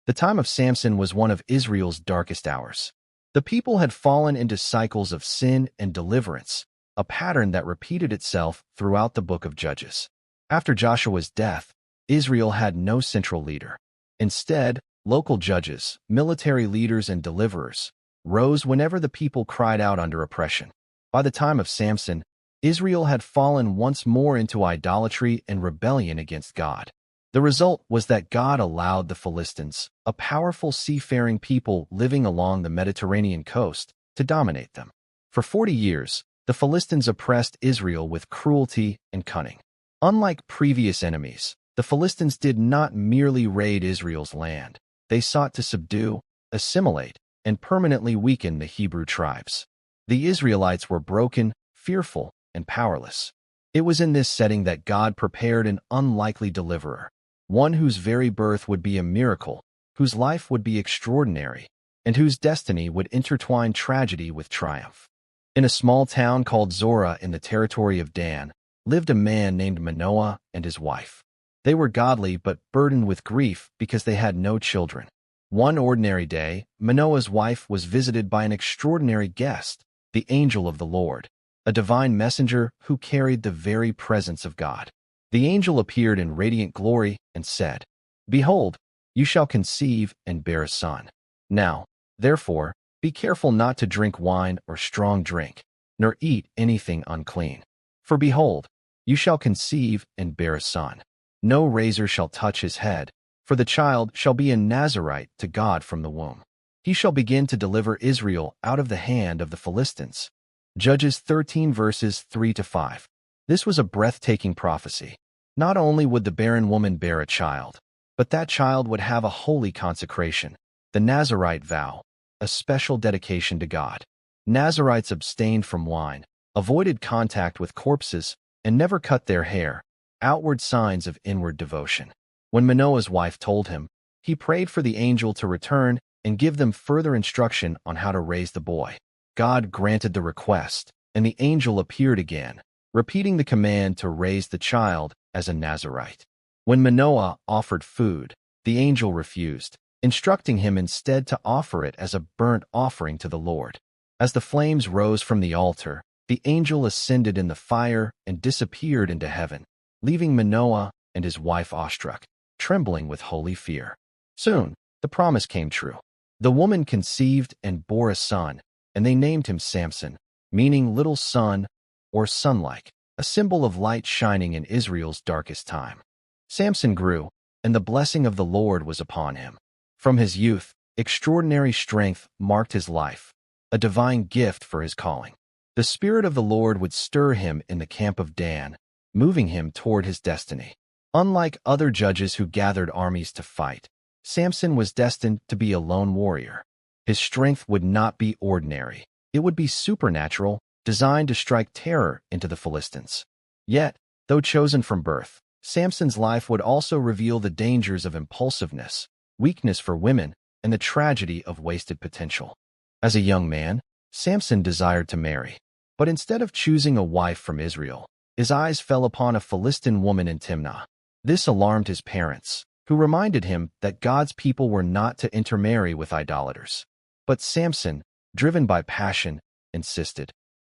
The time of Samson was one of Israel's darkest hours. The people had fallen into cycles of sin and deliverance, a pattern that repeated itself throughout the book of Judges. After Joshua's death, Israel had no central leader. Instead, local judges, military leaders, and deliverers rose whenever the people cried out under oppression. By the time of Samson, Israel had fallen once more into idolatry and rebellion against God. The result was that God allowed the Philistines, a powerful seafaring people living along the Mediterranean coast, to dominate them. For 40 years, the Philistines oppressed Israel with cruelty and cunning. Unlike previous enemies, the Philistines did not merely raid Israel's land. They sought to subdue, assimilate, and permanently weaken the Hebrew tribes. The Israelites were broken, fearful, and powerless. It was in this setting that God prepared an unlikely deliverer, one whose very birth would be a miracle, whose life would be extraordinary, and whose destiny would intertwine tragedy with triumph. In a small town called Zorah in the territory of Dan, lived a man named Manoah and his wife. They were godly but burdened with grief because they had no children. One ordinary day, Manoah's wife was visited by an extraordinary guest, the angel of the Lord, a divine messenger who carried the very presence of God. The angel appeared in radiant glory and said, "Behold, you shall conceive and bear a son. Now, therefore, be careful not to drink wine or strong drink, nor eat anything unclean. For behold, you shall conceive and bear a son. No razor shall touch his head, for the child shall be a Nazirite to God from the womb. He shall begin to deliver Israel out of the hand of the Philistines." Judges 13 verses 3-5. This was a breathtaking prophecy. Not only would the barren woman bear a child, but that child would have a holy consecration, the Nazirite vow, a special dedication to God. Nazirites abstained from wine, avoided contact with corpses, and never cut their hair, outward signs of inward devotion. When Manoah's wife told him, he prayed for the angel to return and give them further instruction on how to raise the boy. God granted the request, and the angel appeared again, repeating the command to raise the child as a Nazirite. When Manoah offered food, the angel refused, instructing him instead to offer it as a burnt offering to the Lord. As the flames rose from the altar, the angel ascended in the fire and disappeared into heaven, leaving Manoah and his wife awestruck, trembling with holy fear. Soon, the promise came true. The woman conceived and bore a son, and they named him Samson, meaning little sun or sunlike, a symbol of light shining in Israel's darkest time. Samson grew, and the blessing of the Lord was upon him. From his youth, extraordinary strength marked his life, a divine gift for his calling. The Spirit of the Lord would stir him in the camp of Dan, moving him toward his destiny. Unlike other judges who gathered armies to fight, Samson was destined to be a lone warrior. His strength would not be ordinary. It would be supernatural, designed to strike terror into the Philistines. Yet, though chosen from birth, Samson's life would also reveal the dangers of impulsiveness, weakness for women, and the tragedy of wasted potential. As a young man, Samson desired to marry, but instead of choosing a wife from Israel, his eyes fell upon a Philistine woman in Timnah. This alarmed his parents, who reminded him that God's people were not to intermarry with idolaters. But Samson, driven by passion, insisted,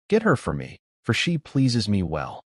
"Get her for me, for she pleases me well."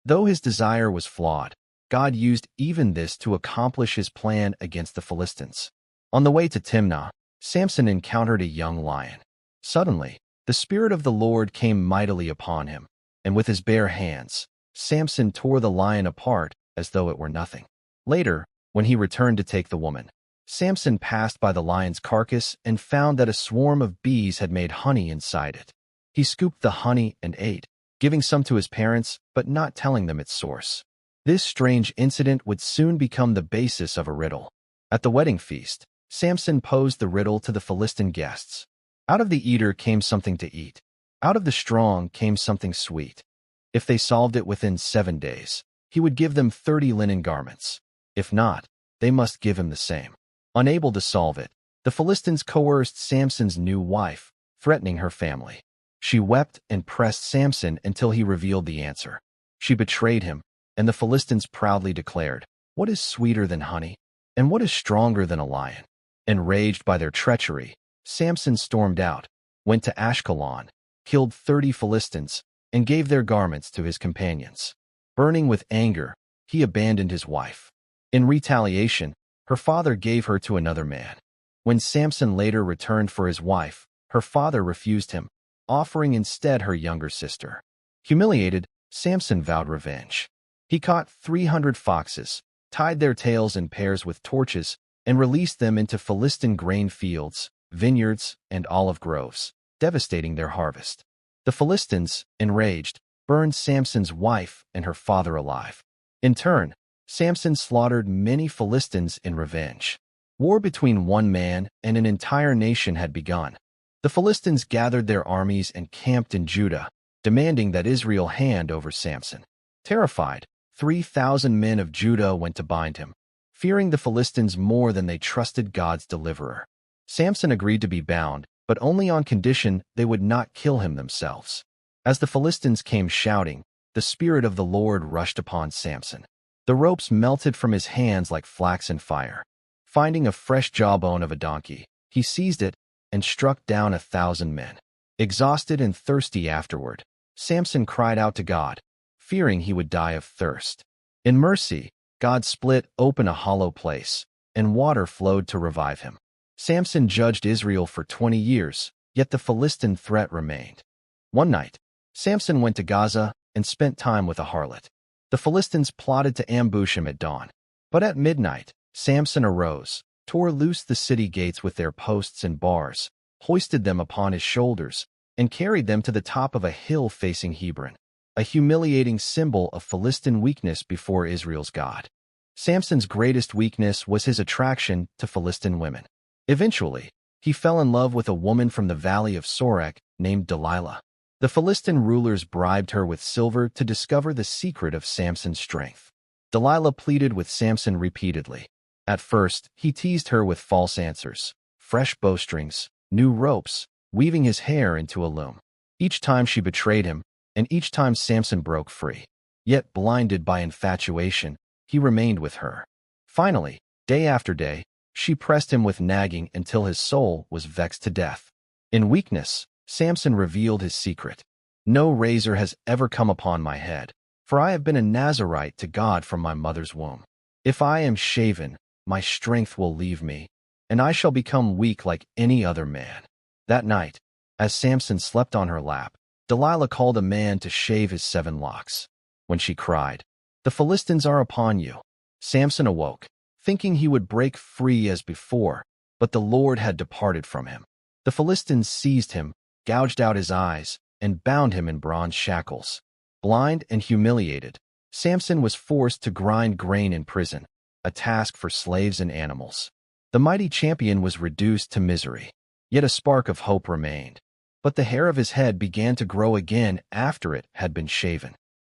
Though his desire was flawed, God used even this to accomplish his plan against the Philistines. On the way to Timnah, Samson encountered a young lion. Suddenly, the Spirit of the Lord came mightily upon him, and with his bare hands, Samson tore the lion apart as though it were nothing. Later, when he returned to take the woman, Samson passed by the lion's carcass and found that a swarm of bees had made honey inside it. He scooped the honey and ate, giving some to his parents but not telling them its source. This strange incident would soon become the basis of a riddle. At the wedding feast, Samson posed the riddle to the Philistine guests. Out of the eater came something to eat. Out of the strong came something sweet. If they solved it within 7 days, he would give them 30 linen garments. If not, they must give him the same. Unable to solve it, the Philistines coerced Samson's new wife, threatening her family. She wept and pressed Samson until he revealed the answer. She betrayed him, and the Philistines proudly declared, "What is sweeter than honey? And what is stronger than a lion?" Enraged by their treachery, Samson stormed out, went to Ashkelon, killed 30 Philistines, and gave their garments to his companions. Burning with anger, he abandoned his wife. In retaliation, her father gave her to another man. When Samson later returned for his wife, her father refused him, offering instead her younger sister. Humiliated, Samson vowed revenge. He caught 300 foxes, tied their tails in pairs with torches, and released them into Philistine grain fields, vineyards, and olive groves, devastating their harvest. The Philistines, enraged, burned Samson's wife and her father alive. In turn, Samson slaughtered many Philistines in revenge. War between one man and an entire nation had begun. The Philistines gathered their armies and camped in Judah, demanding that Israel hand over Samson. Terrified, 3,000 men of Judah went to bind him, fearing the Philistines more than they trusted God's deliverer. Samson agreed to be bound, but only on condition they would not kill him themselves. As the Philistines came shouting, the Spirit of the Lord rushed upon Samson. The ropes melted from his hands like flax in fire. Finding a fresh jawbone of a donkey, he seized it and struck down 1,000 men. Exhausted and thirsty afterward, Samson cried out to God, fearing he would die of thirst. In mercy, God split open a hollow place, and water flowed to revive him. Samson judged Israel for 20 years, yet the Philistine threat remained. One night, Samson went to Gaza and spent time with a harlot. The Philistines plotted to ambush him at dawn. But at midnight, Samson arose, tore loose the city gates with their posts and bars, hoisted them upon his shoulders, and carried them to the top of a hill facing Hebron, a humiliating symbol of Philistine weakness before Israel's God. Samson's greatest weakness was his attraction to Philistine women. Eventually, he fell in love with a woman from the valley of Sorek named Delilah. The Philistine rulers bribed her with silver to discover the secret of Samson's strength. Delilah pleaded with Samson repeatedly. At first, he teased her with false answers, fresh bowstrings, new ropes, weaving his hair into a loom. Each time she betrayed him, and each time Samson broke free. Yet, blinded by infatuation, he remained with her. Finally, day after day, she pressed him with nagging until his soul was vexed to death. In weakness, Samson revealed his secret. No razor has ever come upon my head, for I have been a Nazirite to God from my mother's womb. If I am shaven, my strength will leave me, and I shall become weak like any other man. That night, as Samson slept on her lap, Delilah called a man to shave his 7 locks. When she cried, "The Philistines are upon you," Samson awoke, thinking he would break free as before, but the Lord had departed from him. The Philistines seized him, gouged out his eyes, and bound him in bronze shackles. Blind and humiliated, Samson was forced to grind grain in prison, a task for slaves and animals. The mighty champion was reduced to misery, yet a spark of hope remained. But the hair of his head began to grow again after it had been shaven.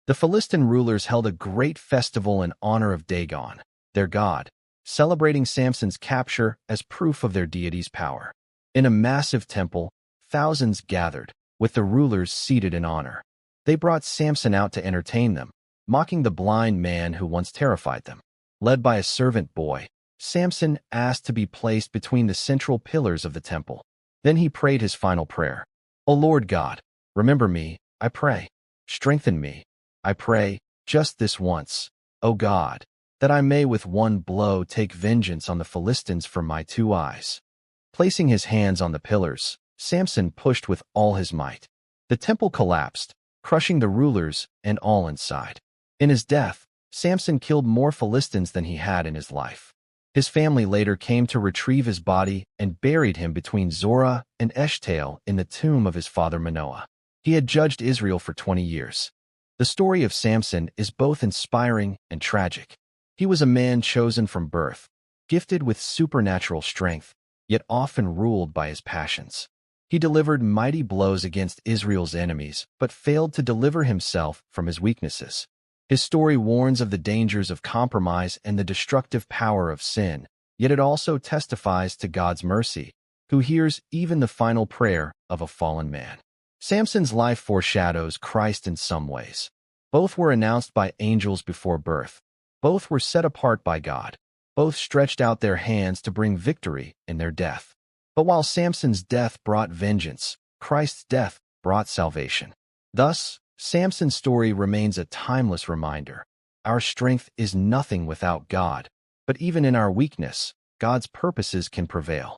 The Philistine rulers held a great festival in honor of Dagon, their god, celebrating Samson's capture as proof of their deity's power. In a massive temple, thousands gathered, with the rulers seated in honor. They brought Samson out to entertain them, mocking the blind man who once terrified them. Led by a servant boy, Samson asked to be placed between the central pillars of the temple. Then he prayed his final prayer. "O Lord God, remember me, I pray. Strengthen me, I pray, just this once, O God, that I may with one blow take vengeance on the Philistines for my 2 eyes." Placing his hands on the pillars, Samson pushed with all his might. The temple collapsed, crushing the rulers and all inside. In his death, Samson killed more Philistines than he had in his life. His family later came to retrieve his body and buried him between Zorah and Eshtaol in the tomb of his father Manoah. He had judged Israel for 20 years. The story of Samson is both inspiring and tragic. He was a man chosen from birth, gifted with supernatural strength, yet often ruled by his passions. He delivered mighty blows against Israel's enemies, but failed to deliver himself from his weaknesses. His story warns of the dangers of compromise and the destructive power of sin, yet it also testifies to God's mercy, who hears even the final prayer of a fallen man. Samson's life foreshadows Christ in some ways. Both were announced by angels before birth. Both were set apart by God. Both stretched out their hands to bring victory in their death. But while Samson's death brought vengeance, Christ's death brought salvation. Thus, Samson's story remains a timeless reminder. Our strength is nothing without God, but even in our weakness, God's purposes can prevail.